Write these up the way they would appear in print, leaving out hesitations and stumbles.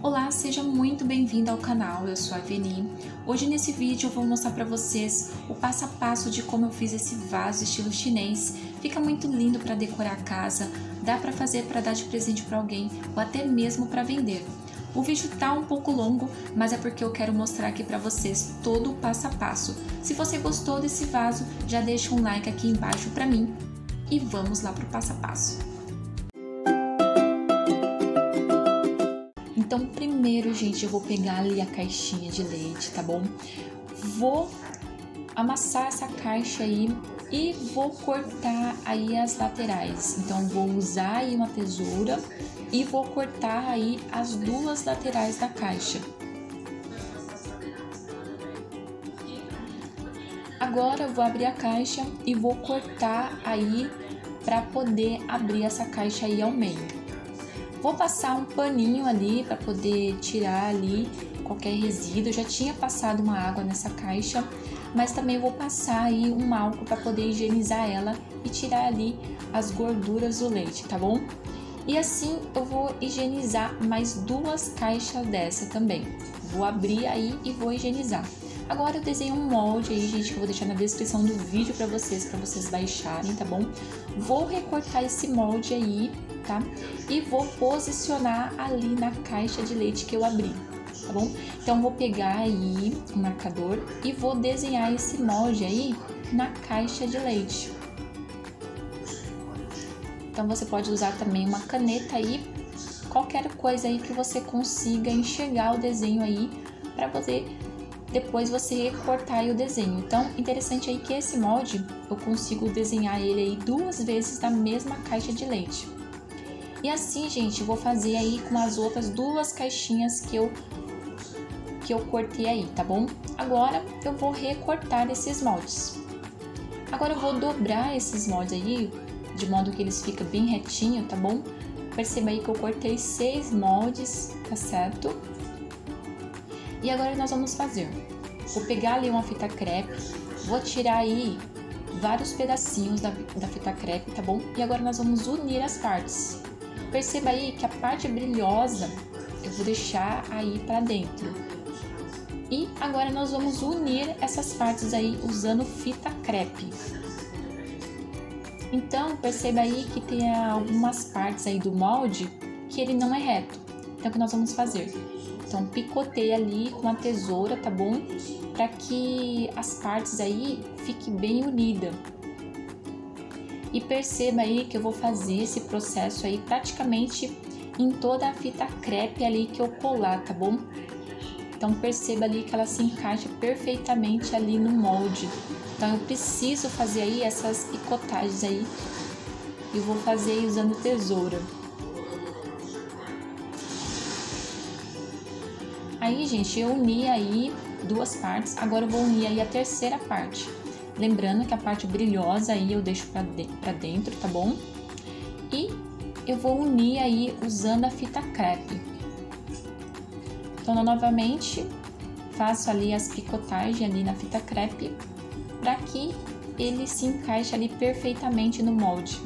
Olá, seja muito bem-vindo ao canal, eu sou a Veni. Hoje nesse vídeo eu vou mostrar para vocês o passo a passo de como eu fiz esse vaso estilo chinês. Fica muito lindo para decorar a casa, dá para fazer para dar de presente para alguém ou até mesmo para vender. O vídeo tá um pouco longo, mas é porque eu quero mostrar aqui para vocês todo o passo a passo. Se você gostou desse vaso, já deixa um like aqui embaixo para mim e vamos lá pro passo a passo. Então, primeiro, gente, eu vou pegar ali a caixinha de leite, tá bom? Vou amassar essa caixa aí e vou cortar aí as laterais. Então, vou usar aí uma tesoura e vou cortar aí as duas laterais da caixa. Agora, eu vou abrir a caixa e vou cortar aí para poder abrir essa caixa aí ao meio. Vou passar um paninho ali para poder tirar ali qualquer resíduo. Eu já tinha passado uma água nessa caixa, mas também vou passar aí um álcool para poder higienizar ela e tirar ali as gorduras do leite, tá bom? E assim eu vou higienizar mais duas caixas dessa também. Vou abrir aí e vou higienizar. Agora eu desenho um molde aí, gente, que eu vou deixar na descrição do vídeo para vocês baixarem, tá bom? Vou recortar esse molde aí, tá? E vou posicionar ali na caixa de leite que eu abri, tá bom? Então, vou pegar aí o marcador e vou desenhar esse molde aí na caixa de leite. Então, você pode usar também uma caneta aí, qualquer coisa aí que você consiga enxergar o desenho aí, para poder depois você recortar aí o desenho. Então, interessante aí que esse molde, eu consigo desenhar ele aí duas vezes na mesma caixa de leite. E assim, gente, eu vou fazer aí com as outras duas caixinhas que eu cortei aí, tá bom? Agora, eu vou recortar esses moldes. Agora, eu vou dobrar esses moldes aí, de modo que eles ficam bem retinho, tá bom? Perceba aí que eu cortei 6 moldes, tá certo? E agora nós vamos fazer, vou pegar ali uma fita crepe, vou tirar aí vários pedacinhos da fita crepe, tá bom? E agora nós vamos unir as partes. Perceba aí que a parte brilhosa eu vou deixar aí pra dentro. E agora nós vamos unir essas partes aí usando fita crepe. Então perceba aí que tem algumas partes aí do molde que ele não é reto. Então o que nós vamos fazer? Então, picoteia ali com a tesoura, tá bom? Para que as partes aí fiquem bem unidas. E perceba aí que eu vou fazer esse processo aí praticamente em toda a fita crepe ali que eu colar, tá bom? Então, perceba ali que ela se encaixa perfeitamente ali no molde. Então, eu preciso fazer aí essas picotagens aí. E vou fazer aí usando tesoura. Aí, gente, eu uni aí duas partes, agora eu vou unir aí a terceira parte. Lembrando que a parte brilhosa aí eu deixo pra dentro, tá bom? E eu vou unir aí usando a fita crepe. Então, novamente, faço ali as picotagens ali na fita crepe, para que ele se encaixe ali perfeitamente no molde.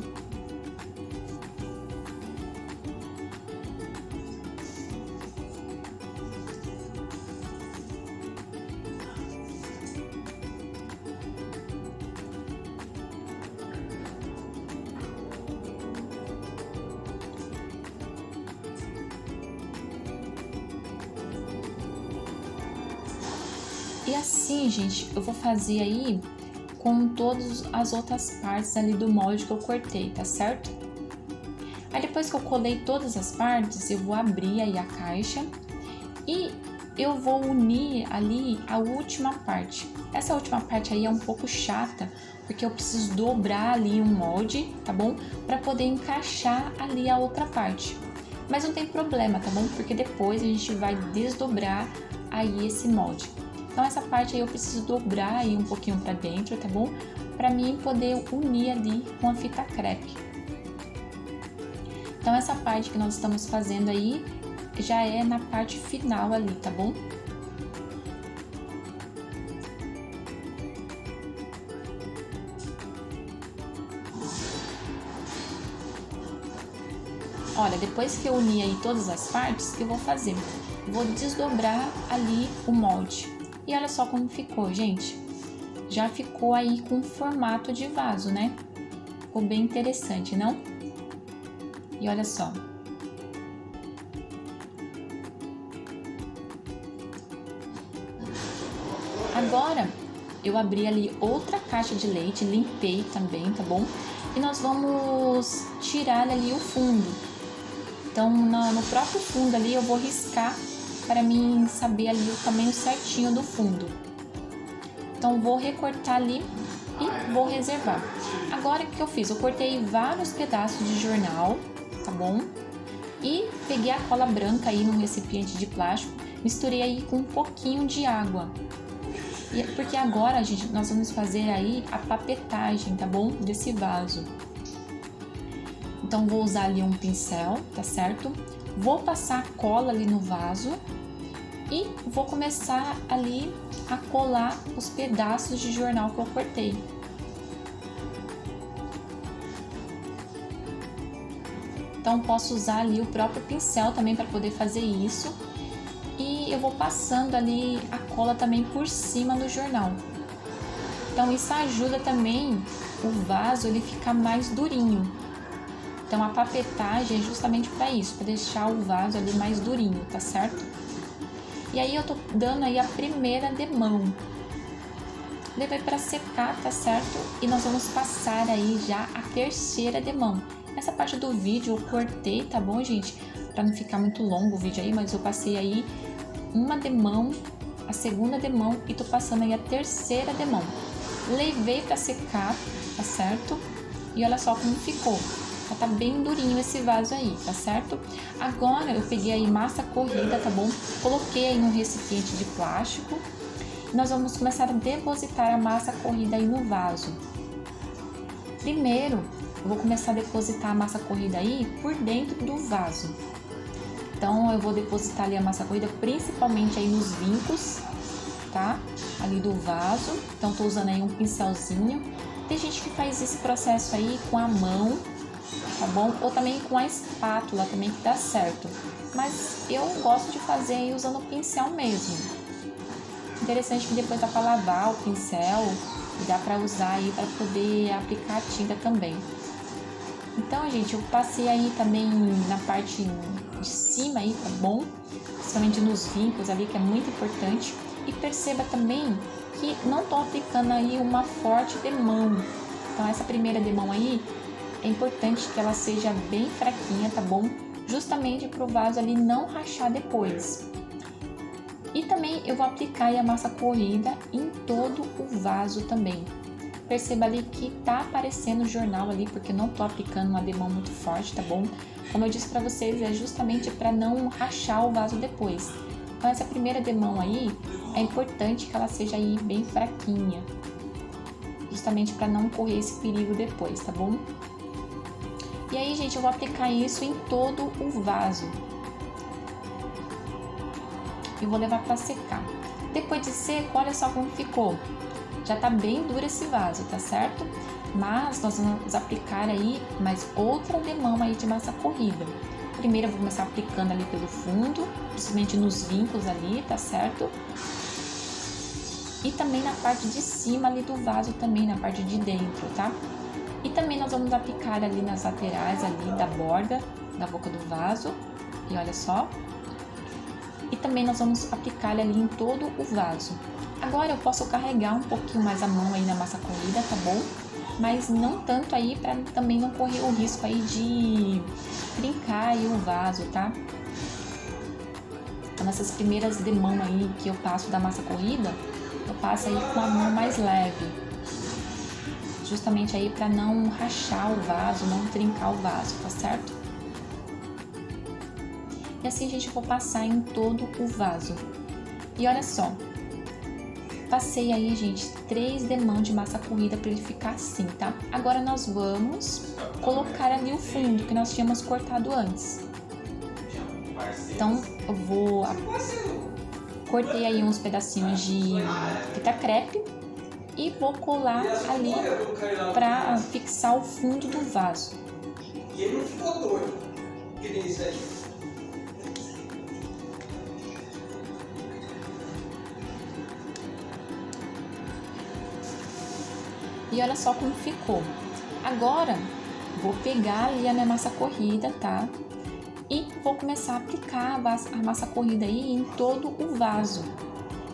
E assim, gente, eu vou fazer aí com todas as outras partes ali do molde que eu cortei, tá certo? Aí depois que eu colei todas as partes, eu vou abrir aí a caixa e eu vou unir ali a última parte. Essa última parte aí é um pouco chata, porque eu preciso dobrar ali um molde, tá bom? Para poder encaixar ali a outra parte. Mas não tem problema, tá bom? Porque depois a gente vai desdobrar aí esse molde. Então, essa parte aí eu preciso dobrar aí um pouquinho pra dentro, tá bom? Pra mim poder unir ali com a fita crepe. Então, essa parte que nós estamos fazendo aí já é na parte final ali, tá bom? Olha, depois que eu unir aí todas as partes, o que eu vou fazer? Vou desdobrar ali o molde. E olha só como ficou, gente. Já ficou aí com formato de vaso, né? Ficou bem interessante, não? E olha só. Agora, eu abri ali outra caixa de leite, limpei também, tá bom? E nós vamos tirar ali o fundo. Então, no próprio fundo ali, eu vou riscar para mim saber ali o tamanho certinho do fundo. Então, vou recortar ali e vou reservar. Agora, o que eu fiz? Eu cortei vários pedaços de jornal, tá bom? E peguei a cola branca aí num recipiente de plástico, misturei aí com um pouquinho de água. Porque agora, gente, nós vamos fazer aí a papetagem, tá bom? Desse vaso. Então, vou usar ali um pincel, tá certo? Vou passar a cola ali no vaso e vou começar ali a colar os pedaços de jornal que eu cortei. Então, posso usar ali o próprio pincel também para poder fazer isso. E eu vou passando ali a cola também por cima do jornal. Então isso ajuda também o vaso ele ficar mais durinho. Então a papetagem é justamente para isso, para deixar o vaso ali mais durinho, tá certo? E aí eu tô dando aí a primeira demão. Levei para secar, tá certo? E nós vamos passar aí já a terceira demão. Essa parte do vídeo eu cortei, tá bom, gente? Para não ficar muito longo o vídeo aí, mas eu passei aí uma demão, a segunda demão e tô passando aí a terceira demão. Levei para secar, tá certo? E olha só como ficou. Já tá bem durinho esse vaso aí, tá certo? Agora eu peguei aí massa corrida, tá bom? Coloquei aí num recipiente de plástico. E nós vamos começar a depositar a massa corrida aí no vaso. Primeiro, eu vou começar a depositar a massa corrida aí por dentro do vaso. Então, eu vou depositar ali a massa corrida principalmente aí nos vincos, tá? Ali do vaso. Então, tô usando aí um pincelzinho. Tem gente que faz esse processo aí com a mão, tá bom? Ou também com a espátula também que dá certo. Mas eu gosto de fazer aí usando o pincel mesmo. Interessante que depois dá pra lavar o pincel e dá pra usar aí pra poder aplicar a tinta também. Então, gente, eu passei aí também na parte de cima aí, tá bom? Principalmente nos vincos ali, que é muito importante. E perceba também que não tô aplicando aí uma forte demão. Então, essa primeira demão aí, é importante que ela seja bem fraquinha, tá bom? Justamente pro vaso ali não rachar depois. E também eu vou aplicar aí a massa corrida em todo o vaso também. Perceba ali que tá aparecendo o jornal ali, porque não tô aplicando uma demão muito forte, tá bom? Como eu disse pra vocês, é justamente para não rachar o vaso depois. Então essa primeira demão aí, é importante que ela seja aí bem fraquinha. Justamente para não correr esse perigo depois, tá bom? E aí, gente, eu vou aplicar isso em todo o vaso. E vou levar para secar. Depois de seco, olha só como ficou. Já tá bem duro esse vaso, tá certo? Mas nós vamos aplicar aí mais outra demão aí de massa corrida. Primeiro eu vou começar aplicando ali pelo fundo, principalmente nos vincos ali, tá certo? E também na parte de cima ali do vaso também, na parte de dentro, tá? E também nós vamos aplicar ali nas laterais ali da borda, da boca do vaso. E olha só. E também nós vamos aplicar ali em todo o vaso. Agora eu posso carregar um pouquinho mais a mão aí na massa corrida, tá bom? Mas não tanto aí para também não correr o risco aí de trincar aí o vaso, tá? Então nessas primeiras demãos aí que eu passo da massa corrida, eu passo aí com a mão mais leve. Justamente aí para não rachar o vaso, não trincar o vaso, tá certo? E assim a gente vai passar em todo o vaso. E olha só. Passei aí, gente, 3 demãos de massa corrida para ele ficar assim, tá? Agora nós vamos colocar ali o fundo que nós tínhamos cortado antes. Então, eu vou... Cortei aí uns pedacinhos de fita crepe e vou colar ali para fixar o fundo do vaso. E ele não ficou doido. E olha só como ficou. Agora, vou pegar ali a minha massa corrida, tá? E vou começar a aplicar a massa corrida aí em todo o vaso.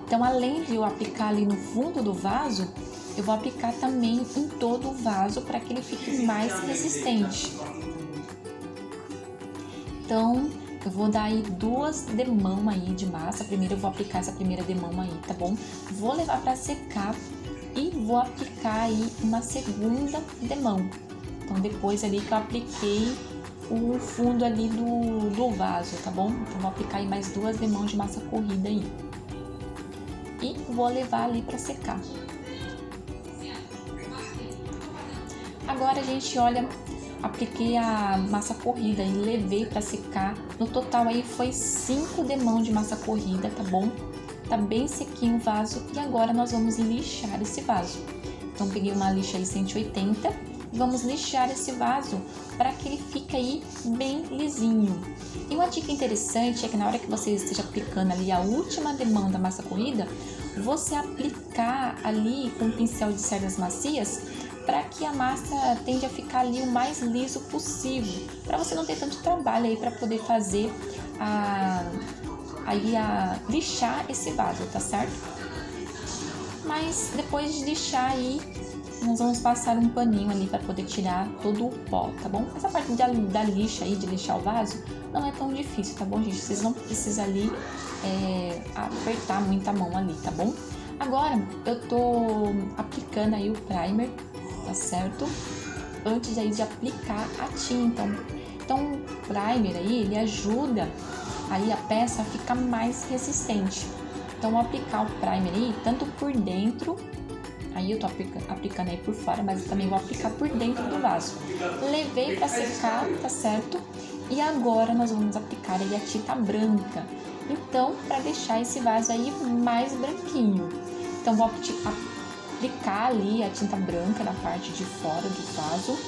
Então, além de eu aplicar ali no fundo do vaso, eu vou aplicar também em todo o vaso para que ele fique mais resistente. Então, eu vou dar aí 2 demãos aí de massa. Primeiro eu vou aplicar essa primeira demão aí, tá bom? Vou levar para secar e vou aplicar aí uma segunda demão. Então, depois ali que eu apliquei o fundo ali do vaso, tá bom? Então, vou aplicar aí mais 2 demãos de massa corrida aí. E vou levar ali para secar. Agora, gente, olha, apliquei a massa corrida e levei para secar. No total aí foi 5 demãos de massa corrida, tá bom? Tá bem sequinho o vaso e agora nós vamos lixar esse vaso. Então, peguei uma lixa aí 180 e vamos lixar esse vaso para que ele fique aí bem lisinho. E uma dica interessante é que na hora que você esteja aplicando ali a última demão da massa corrida, você aplicar ali com um pincel de cerdas macias para que a massa tende a ficar ali o mais liso possível, para você não ter tanto trabalho aí para poder fazer lixar esse vaso, tá certo? Mas depois de lixar aí, nós vamos passar um paninho ali para poder tirar todo o pó, tá bom? Essa parte da lixa aí, de lixar o vaso, não é tão difícil, tá bom, gente? Vocês não precisam ali apertar muita mão ali, tá bom? Agora, eu tô aplicando aí o primer, tá certo? Antes aí de aplicar a tinta. Então, o primer aí, ele ajuda aí a peça a ficar mais resistente. Então, vou aplicar o primer aí, tanto por dentro, aí eu tô aplicando aí por fora, mas eu também vou aplicar por dentro do vaso. Levei para secar, tá certo? E agora nós vamos aplicar aí a tinta branca. Então, para deixar esse vaso aí mais branquinho. Então, vou aplicar ali a tinta branca na parte de fora do vaso.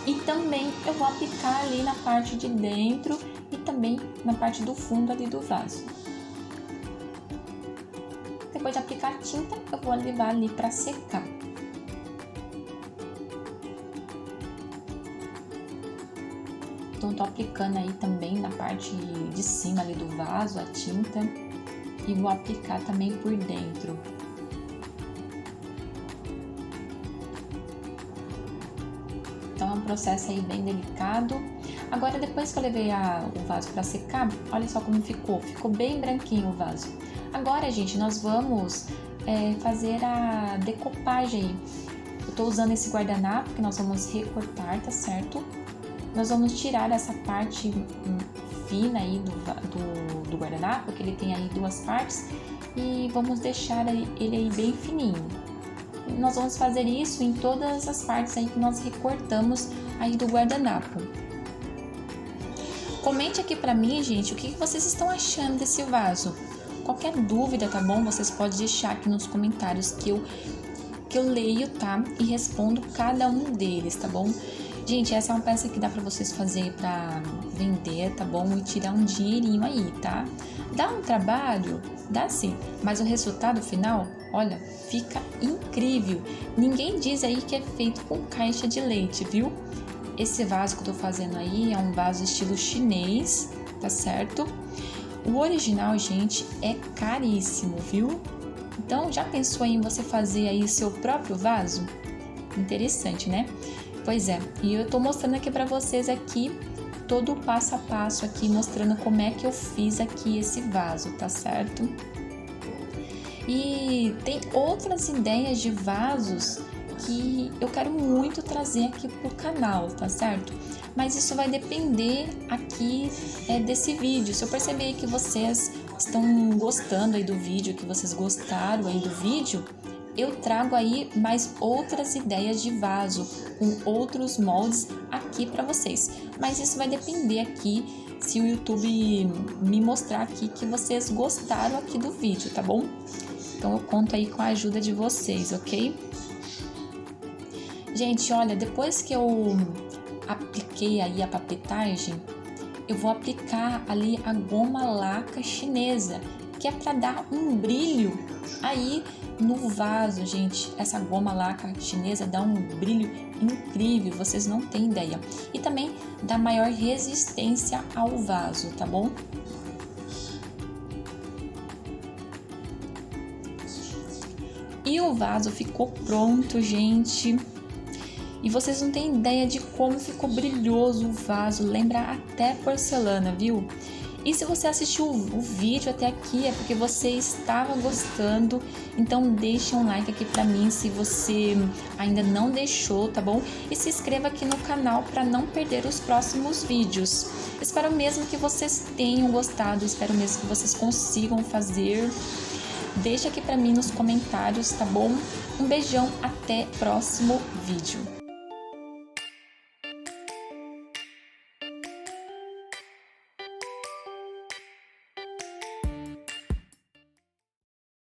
E também eu vou aplicar ali na parte de dentro e também na parte do fundo ali do vaso. Depois de aplicar a tinta, eu vou levar ali para secar. Então, tô aplicando aí também na parte de cima ali do vaso a tinta e vou aplicar também por dentro. Então, é um processo aí bem delicado. Agora, depois que eu levei o vaso para secar, olha só como ficou. Ficou bem branquinho o vaso. Agora, gente, nós vamos fazer a decopagem aí. Eu tô usando esse guardanapo que nós vamos recortar, tá certo? Nós vamos tirar essa parte fina aí do guardanapo, que ele tem aí 2 partes, e vamos deixar ele aí bem fininho. Nós vamos fazer isso em todas as partes aí que nós recortamos aí do guardanapo. Comente aqui pra mim, gente, o que vocês estão achando desse vaso. Qualquer dúvida, tá bom? Vocês podem deixar aqui nos comentários que eu leio, tá? E respondo cada um deles, tá bom? Gente, essa é uma peça que dá pra vocês fazer pra vender, tá bom? E tirar um dinheirinho aí, tá? Dá um trabalho? Dá sim, mas o resultado final, olha, fica incrível. Ninguém diz aí que é feito com caixa de leite, viu? Esse vaso que eu tô fazendo aí é um vaso estilo chinês, tá certo? O original, gente, é caríssimo, viu? Então, já pensou em você fazer aí seu próprio vaso? Interessante, né? Pois é, e eu tô mostrando aqui pra vocês aqui todo o passo a passo aqui, mostrando como é que eu fiz aqui esse vaso, tá certo? E tem outras ideias de vasos que eu quero muito trazer aqui pro canal, tá certo? Mas isso vai depender aqui desse vídeo. Se eu perceber que vocês estão gostando aí do vídeo, que vocês gostaram aí do vídeo, eu trago aí mais outras ideias de vaso, com outros moldes aqui para vocês. Mas isso vai depender aqui, se o YouTube me mostrar aqui que vocês gostaram aqui do vídeo, tá bom? Então eu conto aí com a ajuda de vocês, ok? Gente, olha, depois que eu apliquei aí a papetagem, eu vou aplicar ali a goma laca chinesa, que é para dar um brilho aí no vaso, gente. Essa goma laca chinesa dá um brilho incrível, vocês não têm ideia. E também dá maior resistência ao vaso, tá bom? E o vaso ficou pronto, gente. E vocês não têm ideia de como ficou brilhoso o vaso, lembra até porcelana, viu? E se você assistiu o vídeo até aqui é porque você estava gostando, então deixa um like aqui pra mim se você ainda não deixou, tá bom? E se inscreva aqui no canal para não perder os próximos vídeos. Espero mesmo que vocês tenham gostado, espero mesmo que vocês consigam fazer. Deixa aqui pra mim nos comentários, tá bom? Um beijão, até o próximo vídeo.